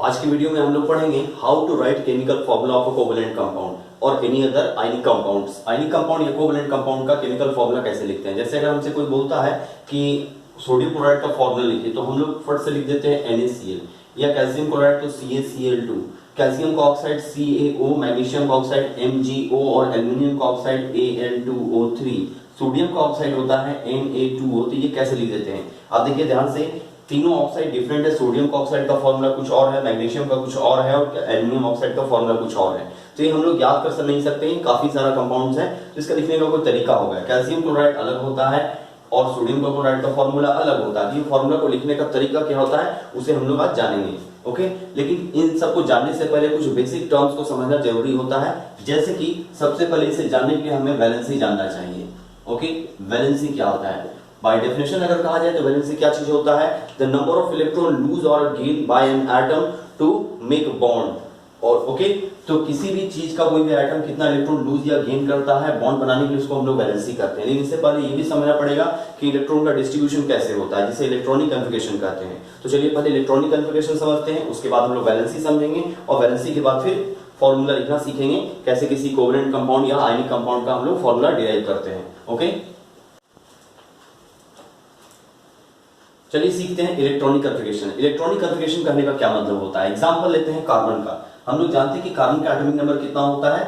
आज की वीडियो में हम लोग पढ़ेंगे how to write chemical formula of a covalent compound और any other ionic compounds. Ionic compound या कोवैलेंट कंपाउंड का केमिकल फॉर्मूला कैसे लिखते हैं। जैसे अगर हमसे कोई बोलता है कि सोडियम क्लोराइड का फॉर्मूला लिखिए तो हम लोग फट से लिख देते हैं NaCl, या कैल्शियम क्लोराइड तो CaCl2, कैल्शियम का ऑक्साइड CaO, मैग्नीशियम का ऑक्साइड MgO और एल्युमिनियम का ऑक्साइड Al2O3, सोडियम का ऑक्साइड होता है Na2O। तो ये कैसे लिख देते हैं आप देखिए ध्यान से, तीनों ऑक्साइड डिफरेंट है। सोडियम का ऑक्साइड का फॉर्मूला कुछ और है, मैग्नीशियम का कुछ और है और एल्युमिनियम ऑक्साइड का फॉर्मूला कुछ और है। तो ये हम लोग याद कर नहीं सकते, काफी सारा कंपाउंड्स है तो इसका लिखने का कोई तरीका होगा। कैल्शियम क्लोराइड अलग होता है और सोडियम क्लोराइड का फॉर्मूला अलग होता है। ये फॉर्मूला को लिखने का तरीका क्या होता है उसे हम लोग आज जानेंगे। ओके, लेकिन इन सबको जानने से पहले कुछ बेसिक टर्म्स को समझना जरूरी होता है। जैसे कि सबसे पहले इसे जानने के लिए हमें वैलेंसी जानना चाहिए। ओके, वैलेंसी क्या होता है? बाय डेफिनेशन अगर कहा जाए तो वैलेंसी क्या चीज होता है? The number of electron lose और gain by an atom to make bond. और ओके, तो किसी भी चीज का कोई भी एटम कितना इलेक्ट्रॉन लूज या गेन करता है बॉन्ड बनाने के लिए, उसको हम लोग वैलेंसी करते हैं। लेकिन इससे पहले ये भी समझना पड़ेगा कि इलेक्ट्रॉन का डिस्ट्रीब्यूशन कैसे होता है, जिसे इलेक्ट्रॉनिक कन्फिगरेशन कहते हैं। तो चलिए पहले इलेक्ट्रॉनिक कन्फिगरेशन समझते हैं, उसके बाद हम लोग वैलेंसी समझेंगे और वैलेंसी के बाद फिर फॉर्मूला लिखना सीखेंगे, कैसे किसी कोवैलेंट कंपाउंड या आयनिक कंपाउंड का हम लोग फॉर्मूला डिराइव करते हैं। ओके, चलिए सीखते हैं इलेक्ट्रॉनिक कन्फिगरेशन। इलेक्ट्रॉनिक कन्फिगरेशन करने का क्या मतलब होता है? एग्जांपल लेते हैं कार्बन का। हम लोग जानते हैं कि कार्बन का एटॉमिक नंबर कितना होता है?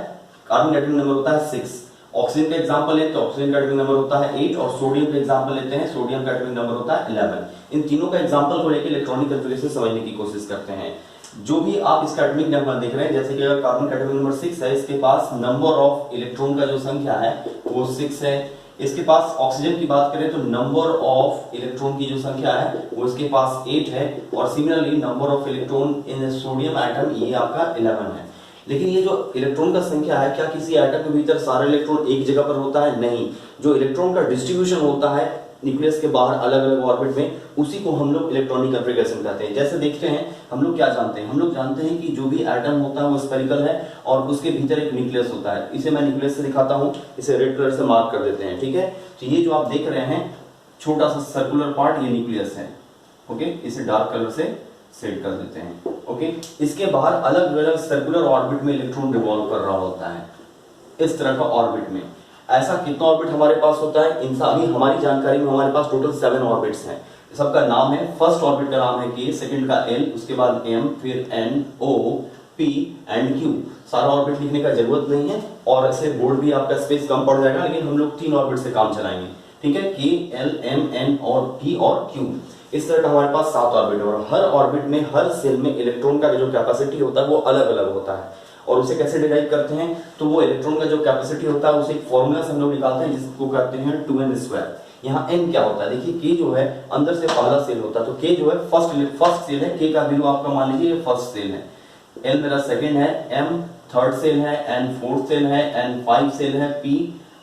कार्बन का एटॉमिक नंबर होता है 6। ऑक्सीजन का एग्जांपल लेते हैं तो ऑक्सीजन का एटॉमिक नंबर होता है 8 और सोडियम का एग्जांपल लेते हैं, सोडियम का एटॉमिक नंबर होता है 11। इन तीनों का एग्जांपल को लेकर इलेक्ट्रॉनिक कन्फिगरेशन समझने की कोशिश करते हैं। जो भी आप इसका एटॉमिक नंबर देख रहे हैं, जैसे कि अगर कार्बन का एटॉमिक नंबर 6 है, इसके पास नंबर ऑफ इलेक्ट्रॉन का जो संख्या है वो 6 है। इसके पास ऑक्सीजन की बात करें तो नंबर ऑफ इलेक्ट्रॉन की जो संख्या है वो इसके पास 8 है और similarly number of electron in sodium atom ये आपका 11 है। लेकिन ये जो इलेक्ट्रॉन का संख्या है, क्या किसी एटम के भीतर सारे इलेक्ट्रॉन एक जगह पर होता है? नहीं। जो इलेक्ट्रॉन का डिस्ट्रीब्यूशन होता है न्यूक्लियस के बाहर अलग अलग ऑर्बिट में, उसी को हम लोग इलेक्ट्रॉनिक कन्फिगरेशन कहते हैं। जैसे देखते हैं हम लोग क्या जानते हैं, हम लोग जानते हैं कि जो भी एटम होता है वो स्फेरिकल है और उसके भीतर एक न्यूक्लियस होता है। इसे मैं न्यूक्लियस से दिखाता हूं, इसे रेड कलर से मार्क कर देते हैं, ठीक है। तो ये जो आप देख रहे हैं छोटा सा सर्कुलर पार्ट, ये न्यूक्लियस है। ओके, इसे डार्क कलर से सेट कर देते हैं। ओके, इसके बाहर अलग अलग सर्कुलर ऑर्बिट में इलेक्ट्रॉन रिवॉल्व कर रहा होता है, इस तरह का ऑर्बिट में। ऐसा कितना ऑर्बिट हमारे पास होता है? इन सभी हमारी जानकारी में हमारे पास टोटल 7 ऑर्बिट्स हैं। सबका नाम है, फर्स्ट ऑर्बिट का नाम है K, सेकंड का L, उसके बाद M, फिर N, O, P and Q। सारा ऑर्बिट लिखने का जरूरत नहीं है और ऐसे बोर्ड भी आपका स्पेस कम पड़ जाएगा, लेकिन हम लोग 3 ऑर्बिट से काम चलाएंगे, ठीक है। K, L, M, N और P और Q, इस तरह का हमारे पास 7 ऑर्बिट है और हर ऑर्बिट में, हर सेल में इलेक्ट्रॉन का जो कैपेसिटी होता है वो अलग अलग होता है। और उसे कैसे डिराइव करते हैं? तो वो इलेक्ट्रॉन का जो कैपेसिटी होता है उसे एक फॉर्मूला से हम लोग निकालते हैं जिसको कहते हैं 2n²। यहाँ n क्या होता है? देखिए K जो है अंदर से पहला सेल होता है, तो K जो है फर्स्ट सेल है। K का वैल्यू आपका मान लीजिए फर्स्ट सेल है, L मेरा सेकंड है, M थर्ड सेल है, N फोर्थ सेल है, N 5 सेल है, P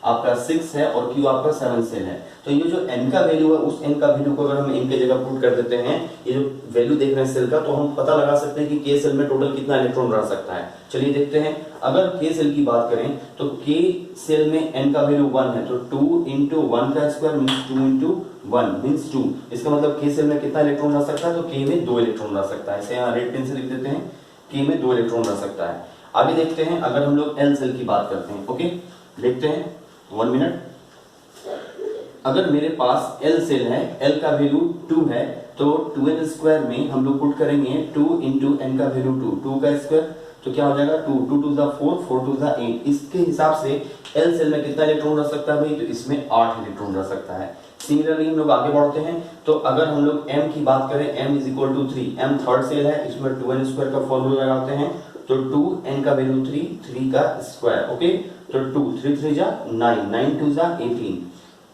आपका 6 है और Q आपका 7 सेल है। तो ये जो n का वैल्यू है, उस n का वैल्यू को अगर हम n के जगह पुट कर देते हैं, ये जो वैल्यू देख रहे हैं सेल का, तो हम पता लगा सकते हैं कि K सेल में टोटल कितना इलेक्ट्रॉन रह सकता है। चलिए देखते हैं, अगर K सेल की बात करें तो K सेल में n का वैल्यू 1 है, तो 2 into 1 का स्क्वायर मींस 2 into 1 मींस 2। इसका मतलब K सेल में कितना इलेक्ट्रॉन रह सकता है? तो K में 2 इलेक्ट्रॉन रह सकता है। इसे यहाँ रेड पेन से लिख देते हैं, K में 2 इलेक्ट्रॉन रह सकता है। आगे देखते हैं, अगर हम लोग L सेल की बात करते हैं, ओके देखते हैं 1 मिनट। अगर मेरे पास L सेल है, L का वैल्यू 2 है, तो 2n² में हम लोग पुट करेंगे 2 into n का वैल्यू 2 का स्क्वायर, तो क्या हो जाएगा 2 2 2 4 4 2 8। इसके हिसाब से L सेल में कितना इलेक्ट्रॉन रह सकता है भाई? तो इसमें 8 इलेक्ट्रॉन रह सकता है। सिमिलरली हम लोग आगे बढ़ते हैं, तो अगर हम लोग M की बात करें, M = 3, M थर्ड सेल है, इसमें 2n² का फॉर्मूला लगाते हैं, तो 2n का वैल्यू 3 का स्क्वायर। ओके, तो 2 3 3 जा 9 9 2 जा 18।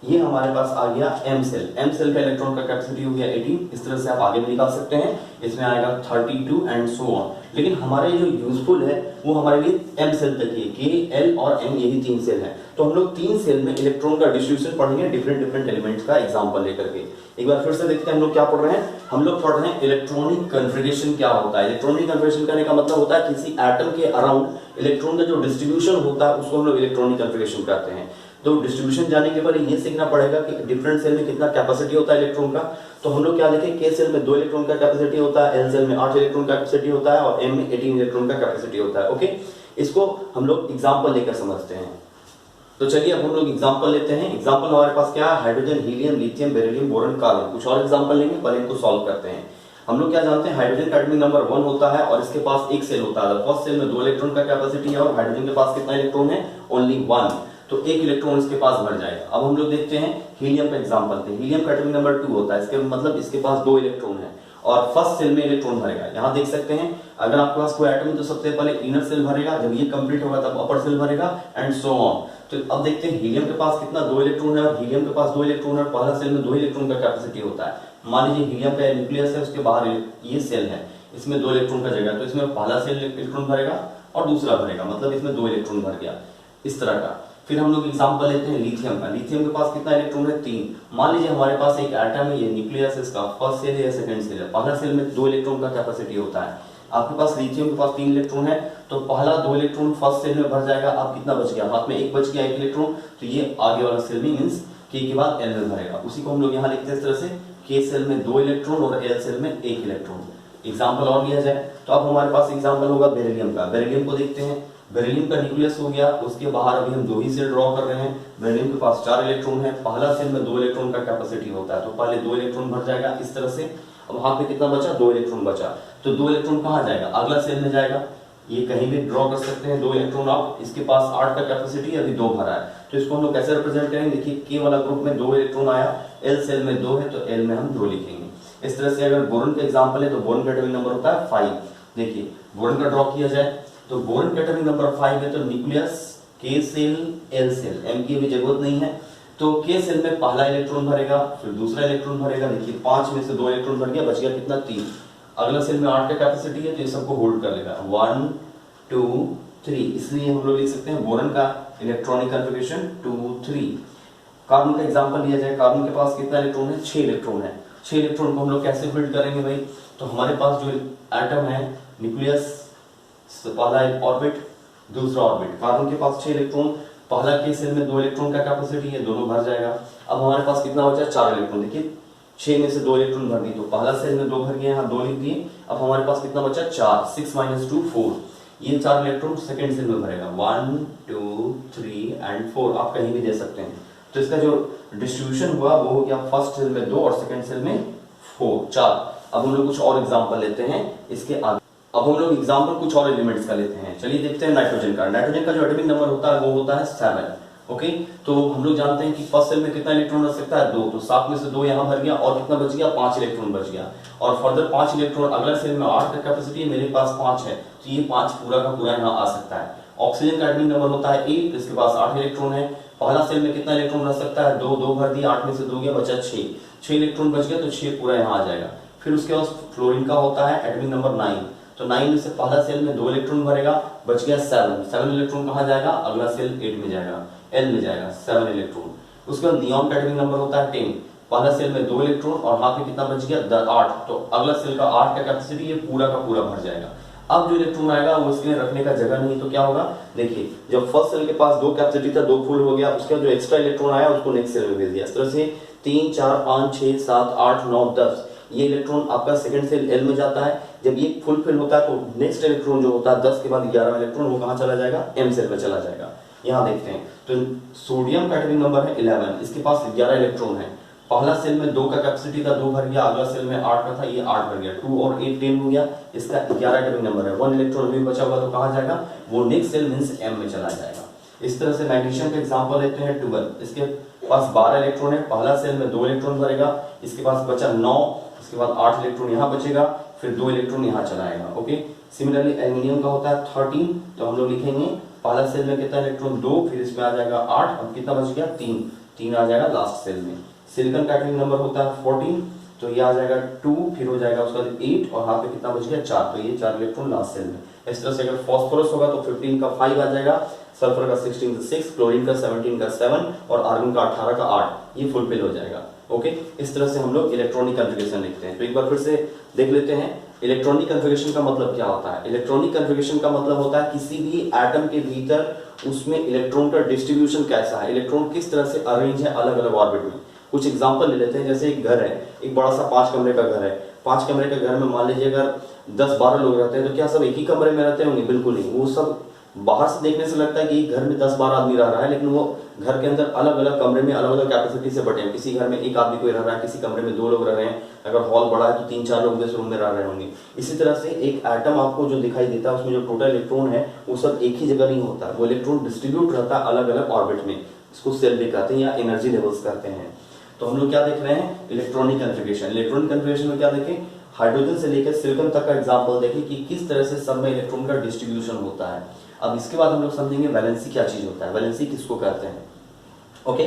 ये हमारे पास आ गया M सेल। M सेल का इलेक्ट्रॉन का कैपेसिटी हो गया 18। इस तरह से आप आगे भी निकाल सकते हैं, इसमें आएगा 32 एंड सो ऑन। लेकिन हमारे जो यूजफुल है वो हमारे लिए M सेल तक ही है। K, L और M यही 3 सेल है। तो हम लोग 3 सेल में इलेक्ट्रॉन का डिस्ट्रीब्यूशन पढ़ेंगे डिफरेंट एलिमेंट्स का एग्जांपल लेकर के। एक बार फिर से देखते हैं हम लोग क्या पढ़ रहे हैं। हम लोग पढ़ रहे हैं इलेक्ट्रॉनिक कन्फिगरेशन क्या होता है। इलेक्ट्रॉनिक कन्फिगरेशन करने का मतलब होता है किसी एटम के अराउंड इलेक्ट्रॉन का जो डिस्ट्रीब्यूशन होता है उसको हम लोग इलेक्ट्रॉनिक कन्फिगरेशन कहते हैं। तो डिस्ट्रीब्यूशन जानने के बाद ये सीखना पड़ेगा कि डिफरेंट सेल में कितना कैपेसिटी होता है इलेक्ट्रॉन का। तो तो हम लोग क्या लिखे, के सेल में 2 इलेक्ट्रॉन का कैपेसिटी होता है, एल सेल में 8 इलेक्ट्रॉन का कैपेसिटी होता है और एम में 18 इलेक्ट्रॉन का कैपेसिटी होता है। ओके, इसको हम लोग एग्जांपल लेकर समझते हैं। तो चलिए अब हम लोग एग्जांपल लेते हैं। एग्जांपल हमारे पास क्या है, hydrogen, helium, lithium, beryllium, boron, carbon. कुछ और एग्जांपल लेंगे, पहले इनको सॉल्व करते हैं। हम लोग क्या जानते हैं, हाइड्रोजन का एटॉमिक नंबर 1 होता है और इसके पास एक सेल होता है। फर्स्ट सेल में 2 इलेक्ट्रॉन का कैपेसिटी है और हाइड्रोजन के पास कितना इलेक्ट्रॉन है, ओनली 1, तो एक इलेक्ट्रॉन इसके पास भर जाएगा। अब हम लोग देखते हैं हीलियम का एग्जांपल थे। हीलियम का एटॉमिक नंबर 2 होता है, इसके मतलब इसके पास 2 इलेक्ट्रॉन है और फर्स्ट सेल में इलेक्ट्रॉन भरेगा। यहाँ देख सकते हैं, अगर आपके पास कोई एटम है तो सबसे पहले इनर सेल भरेगा, जब ये कंप्लीट होगा तब अपर सेल भरेगा एंड सो ऑन। तो अब देखते हैं हीलियम के पास कितना, 2 इलेक्ट्रॉन है और हीलियम के पास 2 इलेक्ट्रॉन है, पहला सेल में 2 इलेक्ट्रॉन का कैपेसिटी होता है। मान लीजिए हीलियम का न्यूक्लियस है, उसके बाहर ये सेल है, इसमें 2 इलेक्ट्रॉन का जगह, तो इसमें पहला सेल इलेक्ट्रॉन भरेगा और दूसरा भरेगा, मतलब इसमें 2 इलेक्ट्रॉन भर गया, इस तरह का। फिर हम लोग एग्जांपल लेते हैं लिथियम का। लिथियम के पास कितना इलेक्ट्रॉन है, 3। मान लीजिए हमारे पास एक एटम है, ये न्यूक्लियस इसका फर्स्ट सेल है या सेकंड सेल है। पहला सेल में 2 इलेक्ट्रॉन का कैपेसिटी होता है, आपके पास लिथियम के पास 3 इलेक्ट्रॉन है, तो पहला 2 इलेक्ट्रॉन फर्स्ट सेल में भर जाएगा। अब कितना बच गया, हाथ में एक बच गया, 1 इलेक्ट्रॉन, तो ये आगे वाला सेल में मींस के बाद एल में भरेगा। उसी को हम लोग यहाँ लिखते हैं इस तरह से, के सेल में 2 इलेक्ट्रॉन और एल सेल में 1 इलेक्ट्रॉन। एग्जाम्पल और लिया जाए तो अब हमारे पास एग्जाम्पल होगा बेरिलियम का। बेरिलियम को देखते हैं, बेरिलियम का न्यूक्लियस हो गया, उसके बाहर अभी हम 2 ही सेल ड्रॉ कर रहे हैं। बेरिलियम के पास 4 इलेक्ट्रॉन है, पहला सेल में 2 इलेक्ट्रॉन का कैपेसिटी होता है, तो पहले 2 इलेक्ट्रॉन भर जाएगा इस तरह से। अब हाथ में कितना बचा, 2 इलेक्ट्रॉन बचा, तो 2 इलेक्ट्रॉन कहाँ जाएगा, अगला सेल में जाएगा। ये कहीं भी ड्रॉ कर सकते हैं 2 इलेक्ट्रॉन आप, इसके पास 8 का कैपेसिटी, अभी 2 भरा है, तो इसको हम लोग कैसे रिप्रेजेंट करेंगे, देखिए के वाला ग्रुप में 2 इलेक्ट्रॉन आया, एल सेल में 2 है तो एल में हम 2 लिखेंगे। इस तरह से अगर बोरॉन का एग्जांपल है तो बोरॉन का एटॉमिक नंबर होता है 5। देखिए बोरॉन का ड्रॉ किया जाए तो बोरॉन का एटॉमिक नंबर 5 है, तो न्यूक्लियस, के सेल, एल सेल, एम की भी जरूरत नहीं है, तो के सेल में पहला इलेक्ट्रॉन भरेगा, फिर दूसरा इलेक्ट्रॉन भरेगा। देखिए 5 में से 2 इलेक्ट्रॉन भर गया, बच गया कितना, 3। अगला सेल में 8 का कैपेसिटी है, तो ये सबको होल्ड कर लेगा, 1 2 3, इसलिए हम लोग लिख सकते हैं बोरॉन का इलेक्ट्रॉनिक कॉन्फ़िगरेशन 2 3। कार्बन का एग्जांपल लिया जाए, कार्बन के पास कितना इलेक्ट्रॉन है, 6 इलेक्ट्रॉन है। 6 इलेक्ट्रॉन को हम लोग कैसे फिल्ड करेंगे भाई, तो हमारे पास जो एटम है न्यूक्लियस, पहला एक ऑर्बिट, दूसरा ऑर्बिट। कार्बन के पास 6 इलेक्ट्रॉन, पहला के सेल में 2 इलेक्ट्रॉन का कैपेसिटी है, दोनों भर जाएगा। अब हमारे पास कितना बचा, 4 इलेक्ट्रॉन। देखिए 6 में से 2 इलेक्ट्रॉन भर दी, तो पहला सेल में 2 भर गए, यहाँ 2 लिख दिए। अब हमारे पास कितना बचा, 4, 6 - 2 4। ये 4 इलेक्ट्रॉन सेकंड सेल में भरेगा, 1 2 3 एंड 4, आप कहीं भी दे सकते हैं। तो इसका जो डिस्ट्रीब्यूशन हुआ वो हो गया, फर्स्ट सेल में 2 और सेकंड सेल में 4। अब हम लोग कुछ और एग्जांपल लेते हैं इसके आगे। अब हम लोग एग्जांपल कुछ और एलिमेंट्स का लेते हैं। चलिए देखते हैं नाइट्रोजन का। नाइट्रोजन का जो एटॉमिक नंबर होता है वो होता है 7। ओके, तो हम लोग जानते हैं कि फर्स्ट सेल में कितना इलेक्ट्रॉन रख सकता है, 2, तो 7 में से 2 यहाँ भर गया और कितना बच गया, 5 इलेक्ट्रॉन बच गया। और फर्दर 5 इलेक्ट्रॉन, अगला सेल में 8 का कैपेसिटी है, मेरे पास 5 है, तो ये 5 पूरा का पूरा यहाँ आ सकता है। ऑक्सीजन का एटॉमिक नंबर होता है 8, इसके पास 8 इलेक्ट्रॉन है। पहला सेल में कितना इलेक्ट्रॉन रख सकता है, 2 भर दिया, 8 में से 2 गया, बचा 6 इलेक्ट्रॉन बच गया, तो 6 पूरा यहाँ आ जाएगा। फिर उसके बाद फ्लोरीन का होता है एटॉमिक नंबर 9, तो 9 में से पहला सेल में 2 इलेक्ट्रॉन भरेगा, बच गया 7 इलेक्ट्रॉन कहाँ जाएगा, अगला सेल 8 में जाएगा, एल में जाएगा, 7 इलेक्ट्रॉन। उसके बाद नियॉन का एटॉमिक नंबर होता है 10, पहला सेल में 2 इलेक्ट्रॉन और हाथ में कितना बच गया, 8, तो अगला सेल का 8 का कैपेसिटी, ये पूरा का पूरा भर जाएगा। अब जो इलेक्ट्रॉन आएगा वो इसके रखने का जगह नहीं, तो क्या होगा, देखिए जब फर्स्ट सेल के पास 2 कैपेसिटी था, 2 फुल हो गया, उसके बाद जो एक्स्ट्रा इलेक्ट्रॉन आया उसको नेक्स्ट सेल में भेज दिया। इस तरह से 3 4 5 6 7 8 9 10 ये इलेक्ट्रॉन आपका सेकंड सेल एल में जाता है। जब ये फुलफिल होता है तो नेक्स्ट इलेक्ट्रॉन जो होता है 10 के बाद 11वां इलेक्ट्रॉन वो कहाँ चला जाएगा, एम सेल में चला जाएगा। यहाँ देखते हैं तो सोडियम का एटॉमिक नंबर है 11, इसके पास 11 इलेक्ट्रॉन है। पहला सेल में 2 का कैपेसिटी था, 2 भर गया, अगला सेल में 8 का था, ये 8 भर गया, 2 और 8 10 हो गया, इसका 11 एटॉमिक नंबर है। 1 इलेक्ट्रॉन भी बचा हुआ, तो कहाँ जाएगा, वो नेक्स्ट सेल मींस एम में चला जाएगा। इस तरह से मैग्नीशियम का एग्जांपल लेते हैं 12, इसके पास 12 इलेक्ट्रॉन है, पहला सेल में 2 इलेक्ट्रॉन भरेगा, इसके पास बचा 9, इसके बाद 8 इलेक्ट्रॉन यहाँ बचेगा, फिर 2 इलेक्ट्रॉन यहाँ चलाएगा। ओके, सिमिलरली एल्यूमिनियम का होता है 13, तो हम लोग लिखेंगे पहला सेल में कितना इलेक्ट्रॉन, 2, फिर इसमें आ जाएगा 8, अब कितना बच गया, 3 आ जाएगा लास्ट सेल में। सिलिकॉन का एटॉमिक नंबर होता है 14, तो ये आ जाएगा 2, फिर हो जाएगा उसका 8 और यहाँ पे कितना बच गया, 4, तो ये 4 इलेक्ट्रॉन लास्ट सेल में। इस तरह से अगर फास्फोरस होगा तो 15 का 5 आ जाएगा, सल्फर का 16 का 6, क्लोरीन का 17 का 7 और आर्गन का 18 का 8, ये फुलफिल हो जाएगा। ओके, इस तरह से हम लोग इलेक्ट्रॉनिक कॉन्फ़िगरेशन लिखते हैं। तो एक बार फिर से देख लेते हैं इलेक्ट्रॉनिक कॉन्फ़िगरेशन का मतलब क्या होता है। इलेक्ट्रॉनिक कॉन्फ़िगरेशन का मतलब होता है किसी भी एटम के भीतर उसमें इलेक्ट्रॉन का डिस्ट्रीब्यूशन कैसा है, इलेक्ट्रॉन किस तरह से अरेंज है अलग अलग ऑर्बिट में। कुछ एग्जांपल ले लेते हैं, जैसे एक घर है, एक बड़ा सा 5 कमरे का घर है। 5 कमरे के घर में मान लीजिए अगर 10-12 लोग रहते हैं, तो क्या सब एक ही कमरे में रहते होंगे? बिल्कुल नहीं। वो सब बाहर से देखने से लगता है कि घर में 10-12 आदमी रह रहा है, लेकिन वो घर के अंदर अलग अलग कमरे में अलग अलग कैपेसिटी से बटे हैं। किसी घर में एक आदमी कोई रह रहा है, किसी कमरे में 2 लोग रह रहे हैं, अगर हॉल बड़ा है तो 3-4 लोग इस रूम में रह रहे होंगे। इसी तरह से एक एटम आपको जो दिखाई देता है, उसमें जो टोटल इलेक्ट्रॉन है वो सब एक ही जगह नहीं होता, वो इलेक्ट्रॉन डिस्ट्रीब्यूट रहता है अलग अलग ऑर्बिट में। इसको सेल भी कहते हैं या एनर्जी लेवल्स कहते हैं। तो हम लोग क्या देख रहे हैं? Electronic configuration. इलेक्ट्रॉनिक कन्फिगरेशन में क्या देखें? हाइड्रोजन से लेकर सिलिकॉन तक का एग्जांपल देखें कि किस तरह से सब में इलेक्ट्रॉन का डिस्ट्रीब्यूशन होता है। अब इसके बाद हम लोग समझेंगे वैलेंसी क्या चीज होता है, वैलेंसी किसको कहते हैं। ओके,